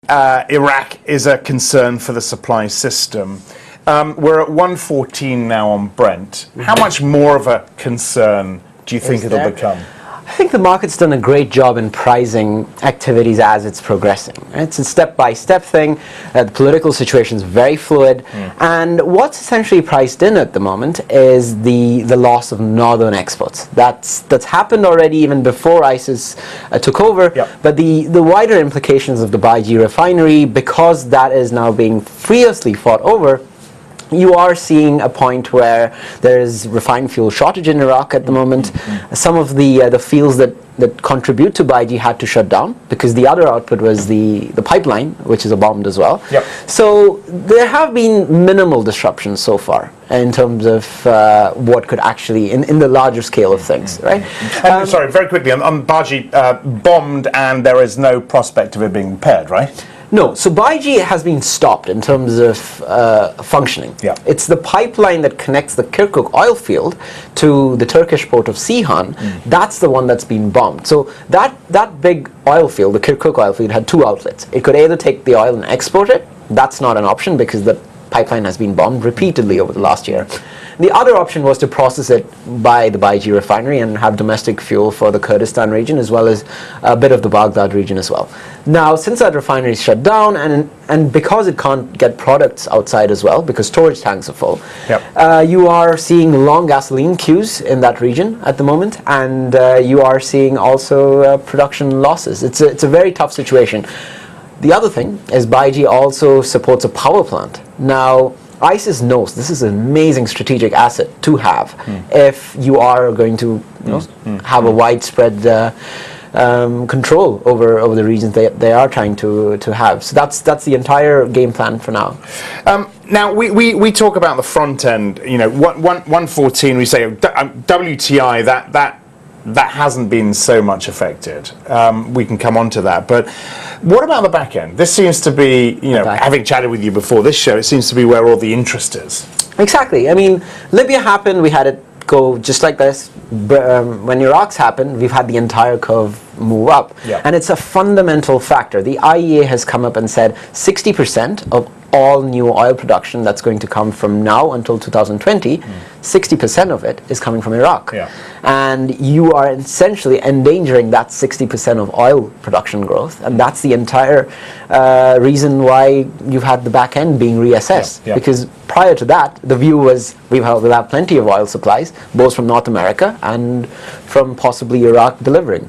Iraq is a concern for the supply system. We're at 114 now on Brent. How much more of a concern do you think it'll become? I think the market's done a great job in pricing activities as it's progressing. It's a step-by-step thing. The political situation is very fluid, and what's essentially priced in at the moment is the loss of northern exports. That's happened already even before ISIS took over. But the wider implications of the Baiji refinery, because that is now being fiercely fought over, you are seeing a point where there is refined fuel shortage in Iraq at the moment. Some of the fields that contribute to Baiji had to shut down because the other output was the pipeline, which is bombed as well. So there have been minimal disruptions so far in terms of what could actually, in the larger scale of things, right? Sorry, very quickly, on Baiji, bombed and there is no prospect of it being repaired, right? No, so Baiji has been stopped in terms of functioning. It's the pipeline that connects the Kirkuk oil field to the Turkish port of Ceyhan. That's the one that's been bombed. So that big oil field, the Kirkuk oil field, had two outlets. It could either take the oil and export it. That's not an option because the pipeline has been bombed repeatedly over the last year. The other option was to process it by the Baiji refinery and have domestic fuel for the Kurdistan region as well as a bit of the Baghdad region as well. Now, since that refinery is shut down and because it can't get products outside as well because storage tanks are full, you are seeing long gasoline queues in that region at the moment, and you are seeing also production losses. It's a very tough situation. The other thing is Baiji also supports a power plant. Now, ISIS knows this is an amazing strategic asset to have if you are going to have a widespread control over the regions they are trying to have. So that's the entire game plan for now. Now we talk about the front end. 114. We say WTI that hasn't been so much affected. We can come on to that, but what about the back end? This seems to be, having chatted with you before this show, it seems to be where all the interest is. Exactly. I mean, Libya happened, we had it go just like this. When Iraq's happened, we've had the entire curve move up. And it's a fundamental factor. The IEA has come up and said 60% of all new oil production that's going to come from now until 2020, 60% of it is coming from Iraq. And you are essentially endangering that 60% of oil production growth, and that's the entire reason why you've had the back end being reassessed. Because prior to that, the view was we'll have plenty of oil supplies, both from North America and from possibly Iraq delivering.